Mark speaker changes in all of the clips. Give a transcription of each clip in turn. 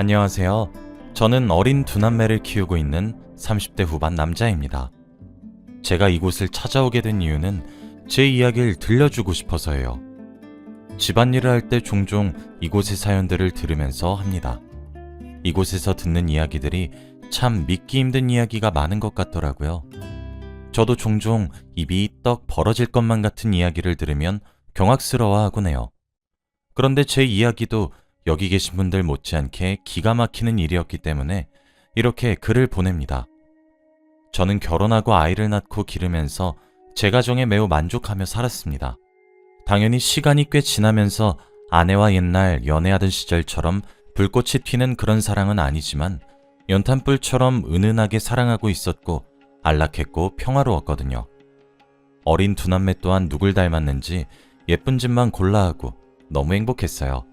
Speaker 1: 안녕하세요. 저는 어린 두 남매를 키우고 있는 30대 후반 남자입니다. 제가 이곳을 찾아오게 된 이유는 제 이야기를 들려주고 싶어서예요. 집안일을 할 때 종종 이곳의 사연들을 들으면서 합니다. 이곳에서 듣는 이야기들이 참 믿기 힘든 이야기가 많은 것 같더라고요. 저도 종종 입이 떡 벌어질 것만 같은 이야기를 들으면 경악스러워하곤 해요. 그런데 제 이야기도 여기 계신 분들 못지않게 기가 막히는 일이었기 때문에 이렇게 글을 보냅니다. 저는 결혼하고 아이를 낳고 기르면서 제 가정에 매우 만족하며 살았습니다. 당연히 시간이 꽤 지나면서 아내와 옛날 연애하던 시절처럼 불꽃이 튀는 그런 사랑은 아니지만 연탄불처럼 은은하게 사랑하고 있었고 안락했고 평화로웠거든요. 어린 두 남매 또한 누굴 닮았는지 예쁜 짓만 골라 하고 너무 행복했어요.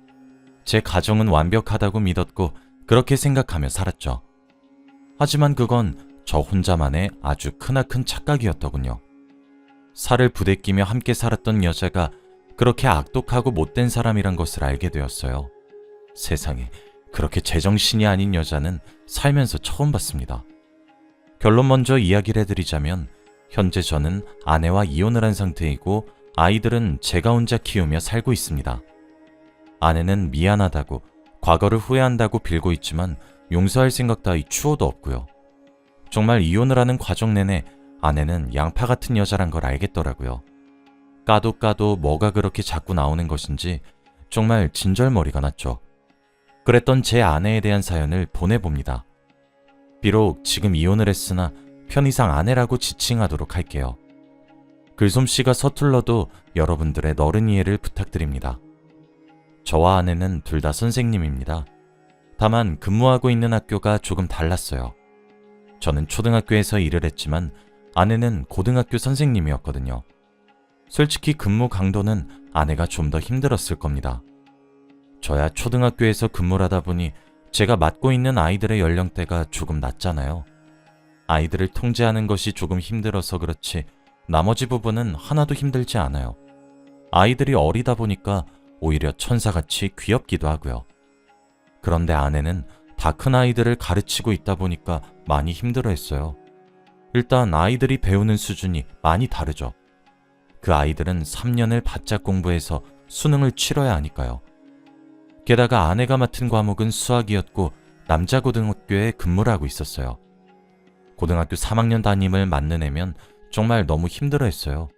Speaker 1: 제 가정은 완벽하다고 믿었고 그렇게 생각하며 살았죠. 하지만 그건 저 혼자만의 아주 크나큰 착각이었더군요. 살을 부대끼며 함께 살았던 여자가 그렇게 악독하고 못된 사람이란 것을 알게 되었어요. 세상에, 그렇게 제정신이 아닌 여자는 살면서 처음 봤습니다. 결론 먼저 이야기를 해드리자면 현재 저는 아내와 이혼을 한 상태이고 아이들은 제가 혼자 키우며 살고 있습니다. 아내는 미안하다고, 과거를 후회한다고 빌고 있지만 용서할 생각 따위 추호도 없고요. 정말 이혼을 하는 과정 내내 아내는 양파 같은 여자란 걸 알겠더라고요. 까도 뭐가 그렇게 자꾸 나오는 것인지 정말 진절머리가 났죠. 그랬던 제 아내에 대한 사연을 보내봅니다. 비록 지금 이혼을 했으나 편의상 아내라고 지칭하도록 할게요. 글솜씨가 서툴러도 여러분들의 너른 이해를 부탁드립니다. 저와 아내는 둘 다 선생님입니다. 다만 근무하고 있는 학교가 조금 달랐어요. 저는 초등학교에서 일을 했지만 아내는 고등학교 선생님이었거든요. 솔직히 근무 강도는 아내가 좀 더 힘들었을 겁니다. 저야 초등학교에서 근무를 하다 보니 제가 맡고 있는 아이들의 연령대가 조금 낮잖아요. 아이들을 통제하는 것이 조금 힘들어서 그렇지 나머지 부분은 하나도 힘들지 않아요. 아이들이 어리다 보니까 오히려 천사같이 귀엽기도 하고요. 그런데 아내는 다 큰 아이들을 가르치고 있다 보니까 많이 힘들어했어요. 일단 아이들이 배우는 수준이 많이 다르죠. 그 아이들은 3년을 바짝 공부해서 수능을 치러야 하니까요. 게다가 아내가 맡은 과목은 수학이었고 남자 고등학교에 근무를 하고 있었어요. 고등학교 3학년 담임을 맡는 애면 정말 너무 힘들어했어요.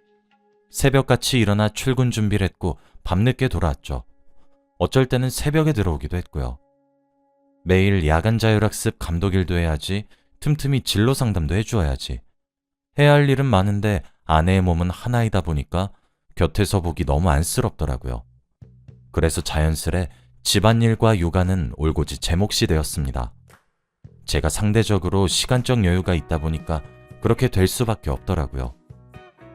Speaker 1: 새벽같이 일어나 출근 준비를 했고 밤늦게 돌아왔죠. 어쩔 때는 새벽에 들어오기도 했고요. 매일 야간 자율학습 감독일도 해야지, 틈틈이 진로 상담도 해주어야지. 해야 할 일은 많은데 아내의 몸은 하나이다 보니까 곁에서 보기 너무 안쓰럽더라고요. 그래서 자연스레 집안일과 육아는 올고지 제 몫이 되었습니다. 제가 상대적으로 시간적 여유가 있다 보니까 그렇게 될 수밖에 없더라고요.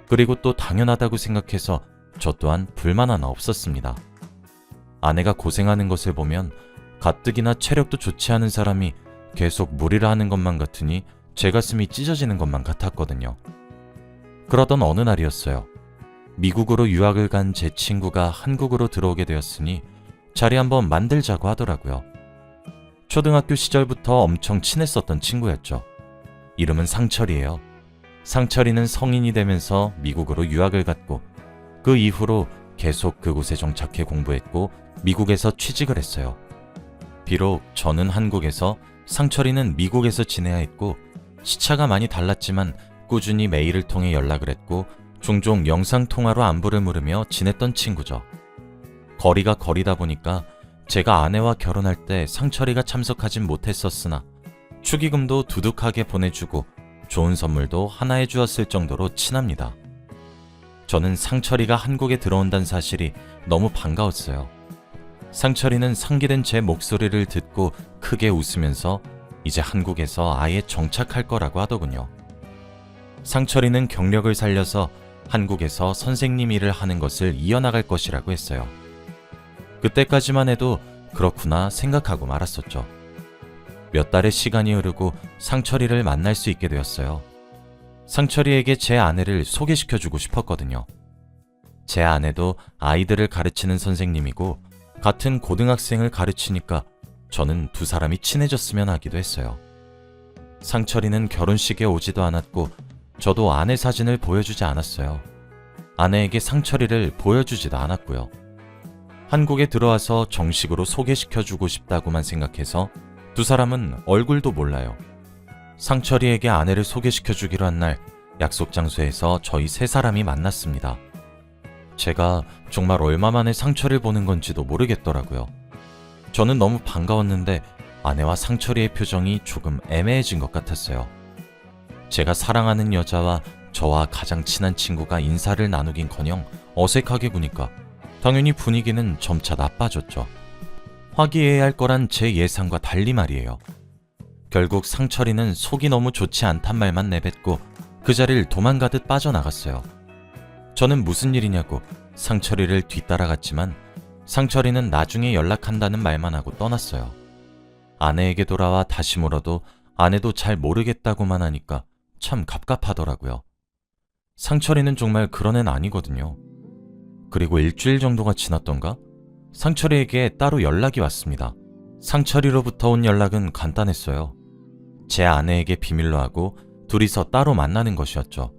Speaker 1: 그리고 또 당연하다고 생각해서 저 또한 불만 하나 없었습니다. 아내가 고생하는 것을 보면 가뜩이나 체력도 좋지 않은 사람이 계속 무리를 하는 것만 같으니 제 가슴이 찢어지는 것만 같았거든요. 그러던 어느 날이었어요. 미국으로 유학을 간 제 친구가 한국으로 들어오게 되었으니 자리 한번 만들자고 하더라고요. 초등학교 시절부터 엄청 친했었던 친구였죠. 이름은 상철이에요. 상철이는 성인이 되면서 미국으로 유학을 갔고 그 이후로 계속 그곳에 정착해 공부했고 미국에서 취직을 했어요. 비록 저는 한국에서, 상철이는 미국에서 지내야 했고 시차가 많이 달랐지만 꾸준히 메일을 통해 연락을 했고 종종 영상통화로 안부를 물으며 지냈던 친구죠. 거리가 거리다 보니까 제가 아내와 결혼할 때 상철이가 참석하진 못했었으나 축의금도 두둑하게 보내주고 좋은 선물도 하나 해주었을 정도로 친합니다. 저는 상철이가 한국에 들어온다는 사실이 너무 반가웠어요. 상철이는 상기된 제 목소리를 듣고 크게 웃으면서 이제 한국에서 아예 정착할 거라고 하더군요. 상철이는 경력을 살려서 한국에서 선생님 일을 하는 것을 이어나갈 것이라고 했어요. 그때까지만 해도 그렇구나 생각하고 말았었죠. 몇 달의 시간이 흐르고 상철이를 만날 수 있게 되었어요. 상철이에게 제 아내를 소개시켜주고 싶었거든요. 제 아내도 아이들을 가르치는 선생님이고 같은 고등학생을 가르치니까 저는 두 사람이 친해졌으면 하기도 했어요. 상철이는 결혼식에 오지도 않았고 저도 아내 사진을 보여주지 않았어요. 아내에게 상철이를 보여주지도 않았고요. 한국에 들어와서 정식으로 소개시켜주고 싶다고만 생각해서 두 사람은 얼굴도 몰라요. 상철이에게 아내를 소개시켜주기로 한 날 약속 장소에서 저희 세 사람이 만났습니다. 제가 정말 얼마 만에 상철이를 보는 건지도 모르겠더라고요. 저는 너무 반가웠는데 아내와 상철이의 표정이 조금 애매해진 것 같았어요. 제가 사랑하는 여자와 저와 가장 친한 친구가 인사를 나누긴커녕 어색하게 구니까 당연히 분위기는 점차 나빠졌죠. 화기애애할 거란 제 예상과 달리 말이에요. 결국 상철이는 속이 너무 좋지 않단 말만 내뱉고 그 자리를 도망가듯 빠져나갔어요. 저는 무슨 일이냐고 상철이를 뒤따라갔지만 상철이는 나중에 연락한다는 말만 하고 떠났어요. 아내에게 돌아와 다시 물어도 아내도 잘 모르겠다고만 하니까 참 갑갑하더라고요. 상철이는 정말 그런 애는 아니거든요. 그리고 일주일 정도가 지났던가 상철이에게 따로 연락이 왔습니다. 상철이로부터 온 연락은 간단했어요. 제 아내에게 비밀로 하고 둘이서 따로 만나는 것이었죠.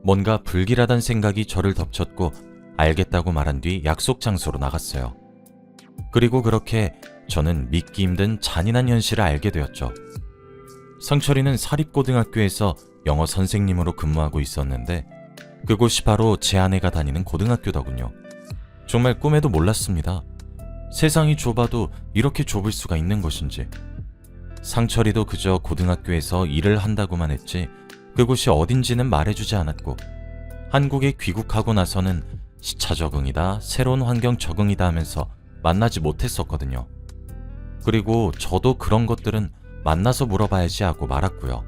Speaker 1: 뭔가 불길하단 생각이 저를 덮쳤고 알겠다고 말한 뒤 약속 장소로 나갔어요. 그리고 그렇게 저는 믿기 힘든 잔인한 현실을 알게 되었죠. 상철이는 사립고등학교에서 영어 선생님으로 근무하고 있었는데 그곳이 바로 제 아내가 다니는 고등학교더군요. 정말 꿈에도 몰랐습니다. 세상이 좁아도 이렇게 좁을 수가 있는 것인지. 상철이도 그저 고등학교에서 일을 한다고만 했지 그곳이 어딘지는 말해주지 않았고 한국에 귀국하고 나서는 시차 적응이다, 새로운 환경 적응이다 하면서 만나지 못했었거든요. 그리고 저도 그런 것들은 만나서 물어봐야지 하고 말았고요.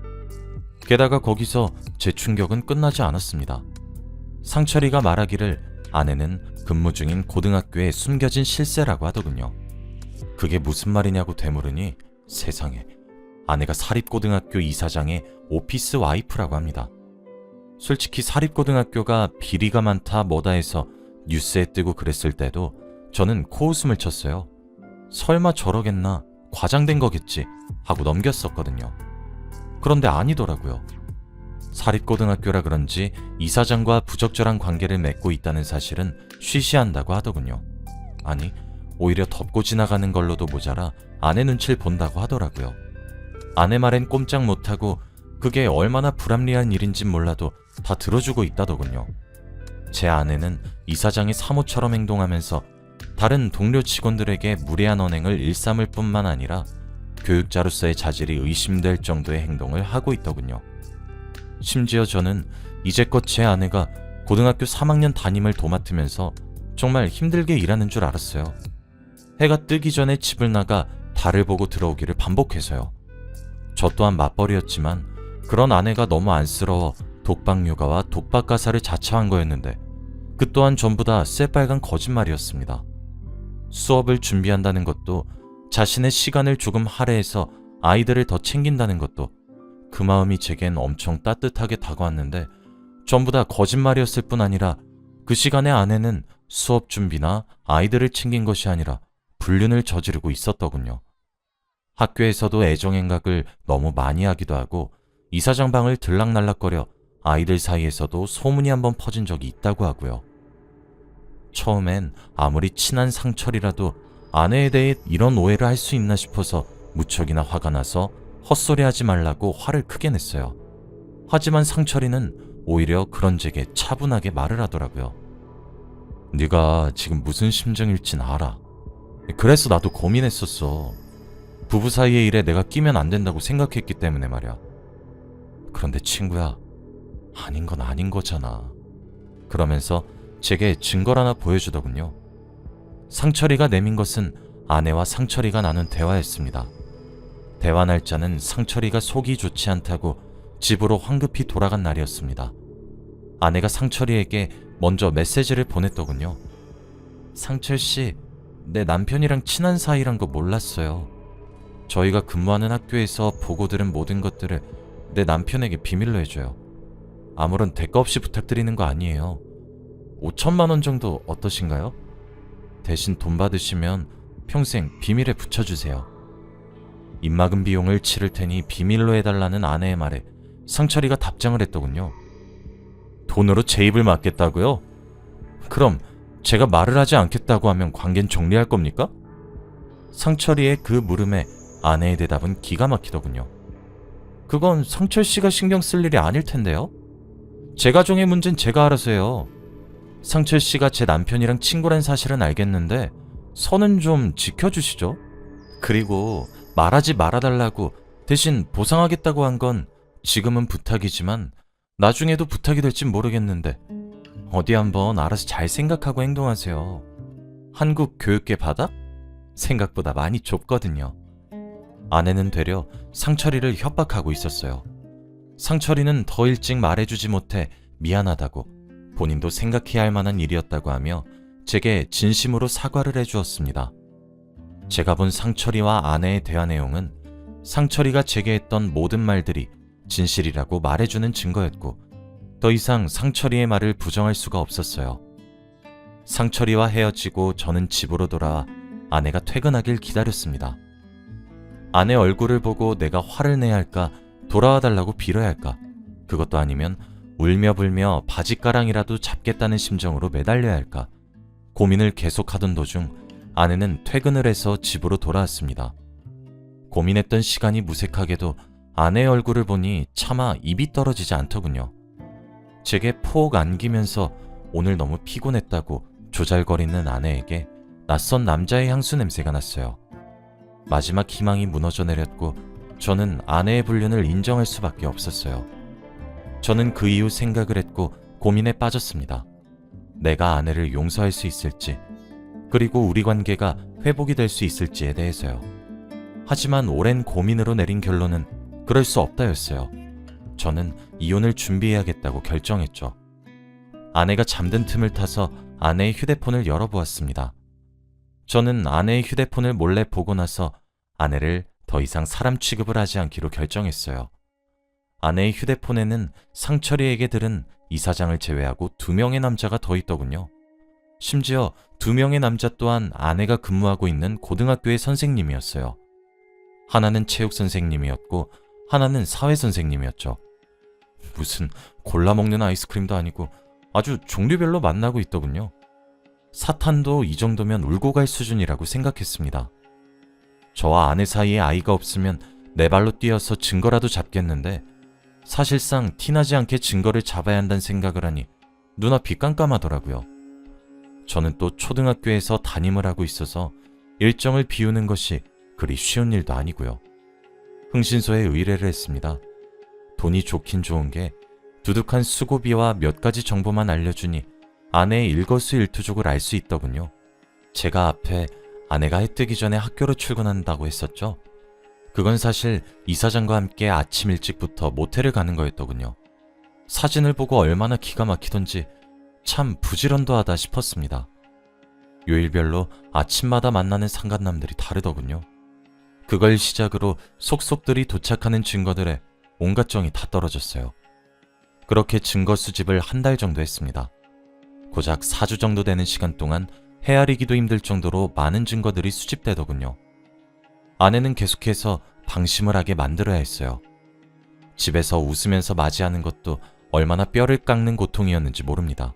Speaker 1: 게다가 거기서 제 충격은 끝나지 않았습니다. 상철이가 말하기를 아내는 근무 중인 고등학교에 숨겨진 실세라고 하더군요. 그게 무슨 말이냐고 되물으니 세상에, 아내가 사립고등학교 이사장의 오피스 와이프라고 합니다. 솔직히 사립고등학교가 비리가 많다 뭐다 해서 뉴스에 뜨고 그랬을 때도 저는 코웃음을 쳤어요. 설마 저러겠나, 과장된 거겠지 하고 넘겼었거든요. 그런데 아니더라고요. 사립고등학교라 그런지 이사장과 부적절한 관계를 맺고 있다는 사실은 쉬쉬한다고 하더군요. 아니, 오히려 덮고 지나가는 걸로도 모자라 아내 눈치를 본다고 하더라고요. 아내 말엔 꼼짝 못하고 그게 얼마나 불합리한 일인진 몰라도 다 들어주고 있다더군요. 제 아내는 이사장의 사모처럼 행동하면서 다른 동료 직원들에게 무례한 언행을 일삼을 뿐만 아니라 교육자로서의 자질이 의심될 정도의 행동을 하고 있더군요. 심지어 저는 이제껏 제 아내가 고등학교 3학년 담임을 도맡으면서 정말 힘들게 일하는 줄 알았어요. 해가 뜨기 전에 집을 나가 달을 보고 들어오기를 반복해서요. 저 또한 맞벌이였지만 그런 아내가 너무 안쓰러워 독박 육아와 독박 가사를 자처한 거였는데 그 또한 전부 다 새빨간 거짓말이었습니다. 수업을 준비한다는 것도, 자신의 시간을 조금 할애해서 아이들을 더 챙긴다는 것도 그 마음이 제겐 엄청 따뜻하게 다가왔는데 전부 다 거짓말이었을 뿐 아니라 그 시간에 아내는 수업 준비나 아이들을 챙긴 것이 아니라 불륜을 저지르고 있었더군요. 학교에서도 애정행각을 너무 많이 하기도 하고 이사장 방을 들락날락거려 아이들 사이에서도 소문이 한번 퍼진 적이 있다고 하고요. 처음엔 아무리 친한 상철이라도 아내에 대해 이런 오해를 할 수 있나 싶어서 무척이나 화가 나서 헛소리하지 말라고 화를 크게 냈어요. 하지만 상철이는 오히려 그런 제게 차분하게 말을 하더라고요. 네가 지금 무슨 심정일진 알아. 그래서 나도 고민했었어. 부부 사이의 일에 내가 끼면 안 된다고 생각했기 때문에 말이야. 그런데 친구야, 아닌 건 아닌 거잖아. 그러면서 제게 증거를 하나 보여주더군요. 상철이가 내민 것은 아내와 상철이가 나눈 대화였습니다. 대화 날짜는 상철이가 속이 좋지 않다고 집으로 황급히 돌아간 날이었습니다. 아내가 상철이에게 먼저 메시지를 보냈더군요. 상철씨, 내 남편이랑 친한 사이란 거 몰랐어요. 저희가 근무하는 학교에서 보고 들은 모든 것들을 내 남편에게 비밀로 해줘요. 아무런 대가 없이 부탁드리는 거 아니에요. 5천만 원 정도 어떠신가요? 대신 돈 받으시면 평생 비밀에 붙여주세요. 입막음 비용을 치를 테니 비밀로 해달라는 아내의 말에 상철이가 답장을 했더군요. 돈으로 제 입을 막겠다고요? 그럼 제가 말을 하지 않겠다고 하면 관계는 정리할 겁니까? 상철이의 그 물음에 아내의 대답은 기가 막히더군요. 그건 상철 씨가 신경 쓸 일이 아닐 텐데요. 제 가정의 문제는 제가 알아서 해요. 상철 씨가 제 남편이랑 친구란 사실은 알겠는데 선은 좀 지켜주시죠. 그리고 말하지 말아달라고 대신 보상하겠다고 한 건 지금은 부탁이지만 나중에도 부탁이 될진 모르겠는데 어디 한번 알아서 잘 생각하고 행동하세요. 한국 교육계 바닥? 생각보다 많이 좁거든요. 아내는 되려 상철이를 협박하고 있었어요. 상철이는 더 일찍 말해주지 못해 미안하다고, 본인도 생각해야 할 만한 일이었다고 하며 제게 진심으로 사과를 해주었습니다. 제가 본 상철이와 아내의 대화 내용은 상철이가 제게 했던 모든 말들이 진실이라고 말해주는 증거였고 더 이상 상철이의 말을 부정할 수가 없었어요. 상철이와 헤어지고 저는 집으로 돌아와 아내가 퇴근하길 기다렸습니다. 아내 얼굴을 보고 내가 화를 내야 할까, 돌아와 달라고 빌어야 할까, 그것도 아니면 울며 불며 바짓가랑이라도 잡겠다는 심정으로 매달려야 할까 고민을 계속하던 도중 아내는 퇴근을 해서 집으로 돌아왔습니다. 고민했던 시간이 무색하게도 아내의 얼굴을 보니 차마 입이 떨어지지 않더군요. 제게 폭 안기면서 오늘 너무 피곤했다고 조잘거리는 아내에게 낯선 남자의 향수 냄새가 났어요. 마지막 희망이 무너져 내렸고 저는 아내의 불륜을 인정할 수밖에 없었어요. 저는 그 이후 생각을 했고 고민에 빠졌습니다. 내가 아내를 용서할 수 있을지, 그리고 우리 관계가 회복이 될 수 있을지에 대해서요. 하지만 오랜 고민으로 내린 결론은 그럴 수 없다였어요. 저는 이혼을 준비해야겠다고 결정했죠. 아내가 잠든 틈을 타서 아내의 휴대폰을 열어보았습니다. 저는 아내의 휴대폰을 몰래 보고 나서 아내를 더 이상 사람 취급을 하지 않기로 결정했어요. 아내의 휴대폰에는 상철이에게 들은 이사장을 제외하고 2명의 남자가 더 있더군요. 심지어 2명의 남자 또한 아내가 근무하고 있는 고등학교의 선생님이었어요. 하나는 체육 선생님이었고 하나는 사회 선생님이었죠. 무슨 골라먹는 아이스크림도 아니고 아주 종류별로 만나고 있더군요. 사탄도 이 정도면 울고 갈 수준이라고 생각했습니다. 저와 아내 사이에 아이가 없으면 내 발로 뛰어서 증거라도 잡겠는데 사실상 티나지 않게 증거를 잡아야 한다는 생각을 하니 눈앞이 깜깜하더라고요. 저는 또 초등학교에서 담임을 하고 있어서 일정을 비우는 것이 그리 쉬운 일도 아니고요. 흥신소에 의뢰를 했습니다. 돈이 좋긴 좋은 게 두둑한 수고비와 몇 가지 정보만 알려주니 아내의 일거수일투족을 알 수 있더군요. 제가 앞에 아내가 해 뜨기 전에 학교로 출근한다고 했었죠. 그건 사실 이사장과 함께 아침 일찍부터 모텔을 가는 거였더군요. 사진을 보고 얼마나 기가 막히던지 참 부지런도 하다 싶었습니다. 요일별로 아침마다 만나는 상간남들이 다르더군요. 그걸 시작으로 속속들이 도착하는 증거들에 온갖 정이 다 떨어졌어요. 그렇게 증거 수집을 한 달 정도 했습니다. 고작 4주 정도 되는 시간 동안 헤아리기도 힘들 정도로 많은 증거들이 수집되더군요. 아내는 계속해서 방심을 하게 만들어야 했어요. 집에서 웃으면서 맞이하는 것도 얼마나 뼈를 깎는 고통이었는지 모릅니다.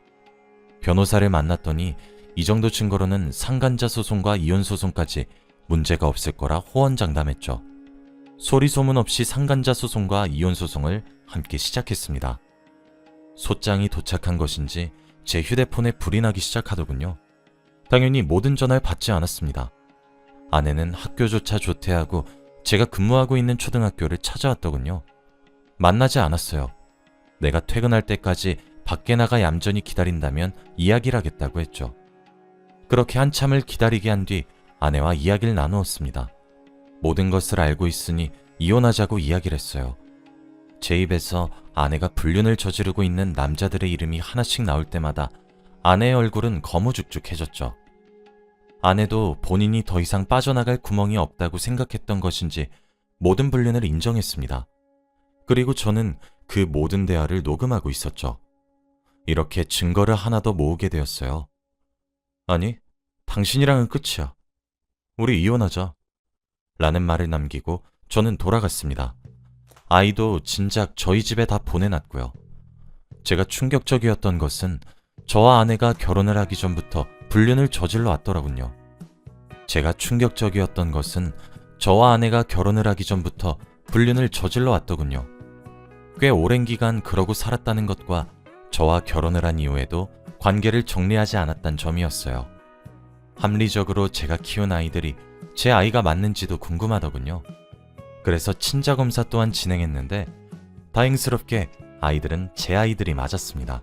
Speaker 1: 변호사를 만났더니 이 정도 증거로는 상간자 소송과 이혼 소송까지 문제가 없을 거라 호언장담했죠. 소리 소문 없이 상간자 소송과 이혼 소송을 함께 시작했습니다. 소장이 도착한 것인지 제 휴대폰에 불이 나기 시작하더군요. 당연히 모든 전화를 받지 않았습니다. 아내는 학교조차 조퇴하고 제가 근무하고 있는 초등학교를 찾아왔더군요. 만나지 않았어요. 내가 퇴근할 때까지 밖에 나가 얌전히 기다린다면 이야기를 하겠다고 했죠. 그렇게 한참을 기다리게 한 뒤 아내와 이야기를 나누었습니다. 모든 것을 알고 있으니 이혼하자고 이야기를 했어요. 제 입에서 아내가 불륜을 저지르고 있는 남자들의 이름이 하나씩 나올 때마다 아내의 얼굴은 거무죽죽해졌죠. 아내도 본인이 더 이상 빠져나갈 구멍이 없다고 생각했던 것인지 모든 불륜을 인정했습니다. 그리고 저는 그 모든 대화를 녹음하고 있었죠. 이렇게 증거를 하나 더 모으게 되었어요. 아니, 당신이랑은 끝이야. 우리 이혼하자. 라는 말을 남기고 저는 돌아갔습니다. 아이도 진작 저희 집에 다 보내놨고요. 제가 충격적이었던 것은 저와 아내가 결혼을 하기 전부터 불륜을 저질러 왔더라군요. 제가 충격적이었던 것은 저와 아내가 결혼을 하기 전부터 불륜을 저질러 왔더군요. 꽤 오랜 기간 그러고 살았다는 것과 저와 결혼을 한 이후에도 관계를 정리하지 않았단 점이었어요. 합리적으로 제가 키운 아이들이 제 아이가 맞는지도 궁금하더군요. 그래서 친자검사 또한 진행했는데 다행스럽게 아이들은 제 아이들이 맞았습니다.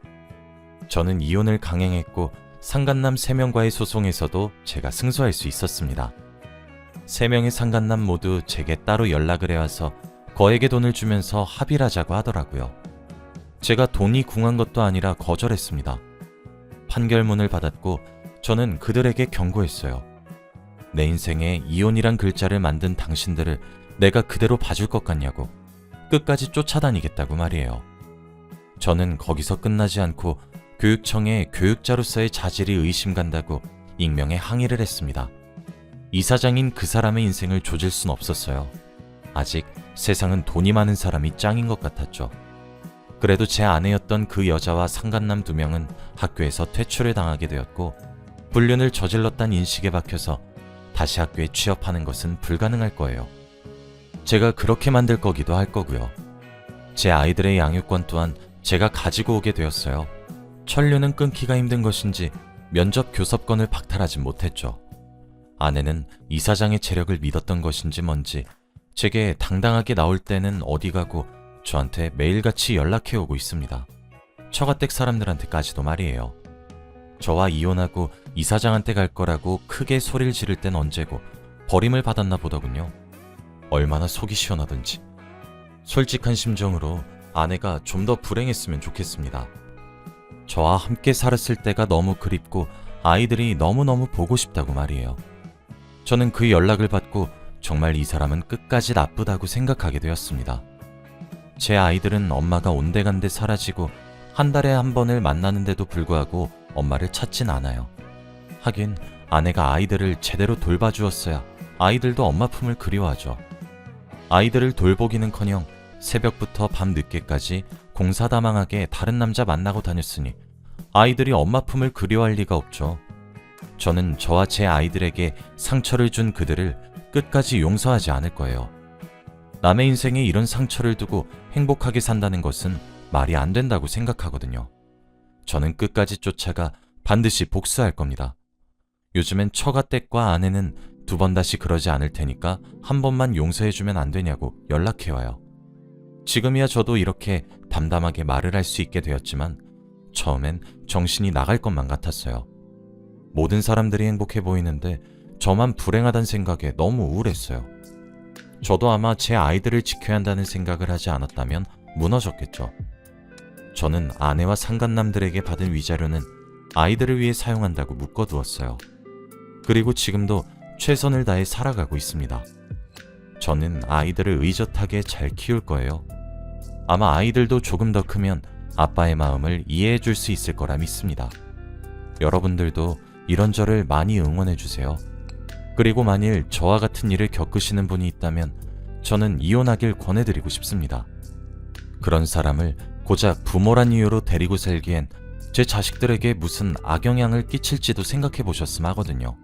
Speaker 1: 저는 이혼을 강행했고 상간남 3명과의 소송에서도 제가 승소할 수 있었습니다. 3명의 상간남 모두 제게 따로 연락을 해와서 거액의 돈을 주면서 합의를 하자고 하더라고요. 제가 돈이 궁한 것도 아니라 거절했습니다. 판결문을 받았고 저는 그들에게 경고했어요. 내 인생에 이혼이란 글자를 만든 당신들을 내가 그대로 봐줄 것 같냐고, 끝까지 쫓아다니겠다고 말이에요. 저는 거기서 끝나지 않고 교육청에 교육자로서의 자질이 의심간다고 익명의 항의를 했습니다. 이사장인 그 사람의 인생을 조질 순 없었어요. 아직 세상은 돈이 많은 사람이 짱인 것 같았죠. 그래도 제 아내였던 그 여자와 상간남 2명은 학교에서 퇴출을 당하게 되었고 불륜을 저질렀다는 인식에 박혀서 다시 학교에 취업하는 것은 불가능할 거예요. 제가 그렇게 만들 거기도 할 거고요. 제 아이들의 양육권 또한 제가 가지고 오게 되었어요. 천류는 끊기가 힘든 것인지 면접 교섭권을 박탈하지 못했죠. 아내는 이사장의 재력을 믿었던 것인지 뭔지 제게 당당하게 나올 때는 어디 가고 저한테 매일같이 연락해오고 있습니다. 처가댁 사람들한테까지도 말이에요. 저와 이혼하고 이사장한테 갈 거라고 크게 소리를 지를 땐 언제고 버림을 받았나 보더군요. 얼마나 속이 시원하던지. 솔직한 심정으로 아내가 좀 더 불행했으면 좋겠습니다. 저와 함께 살았을 때가 너무 그립고 아이들이 너무너무 보고 싶다고 말이에요. 저는 그 연락을 받고 정말 이 사람은 끝까지 나쁘다고 생각하게 되었습니다. 제 아이들은 엄마가 온데간데 사라지고 한 달에 한 번을 만나는데도 불구하고 엄마를 찾진 않아요. 하긴 아내가 아이들을 제대로 돌봐주었어야 아이들도 엄마 품을 그리워하죠. 아이들을 돌보기는커녕 새벽부터 밤 늦게까지 공사다망하게 다른 남자 만나고 다녔으니 아이들이 엄마 품을 그리워할 리가 없죠. 저는 저와 제 아이들에게 상처를 준 그들을 끝까지 용서하지 않을 거예요. 남의 인생에 이런 상처를 두고 행복하게 산다는 것은 말이 안 된다고 생각하거든요. 저는 끝까지 쫓아가 반드시 복수할 겁니다. 요즘엔 처가댁과 아내는 2번 다시 그러지 않을 테니까 한 번만 용서해주면 안 되냐고 연락해와요. 지금이야 저도 이렇게 담담하게 말을 할 수 있게 되었지만 처음엔 정신이 나갈 것만 같았어요. 모든 사람들이 행복해 보이는데 저만 불행하다는 생각에 너무 우울했어요. 저도 아마 제 아이들을 지켜야 한다는 생각을 하지 않았다면 무너졌겠죠. 저는 아내와 상간남들에게 받은 위자료는 아이들을 위해 사용한다고 묶어두었어요. 그리고 지금도 최선을 다해 살아가고 있습니다. 저는 아이들을 의젓하게 잘 키울 거예요. 아마 아이들도 조금 더 크면 아빠의 마음을 이해해 줄 수 있을 거라 믿습니다. 여러분들도 이런 저를 많이 응원해 주세요. 그리고 만일 저와 같은 일을 겪으시는 분이 있다면 저는 이혼하길 권해드리고 싶습니다. 그런 사람을 고작 부모란 이유로 데리고 살기엔 제 자식들에게 무슨 악영향을 끼칠지도 생각해 보셨음 하거든요.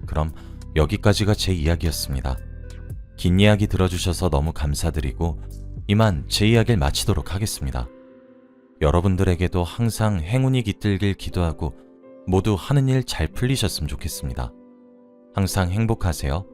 Speaker 1: 그럼 여기까지가 제 이야기였습니다. 긴 이야기 들어주셔서 너무 감사드리고 이만 제 이야기를 마치도록 하겠습니다. 여러분들에게도 항상 행운이 깃들길 기도하고 모두 하는 일 잘 풀리셨으면 좋겠습니다. 항상 행복하세요.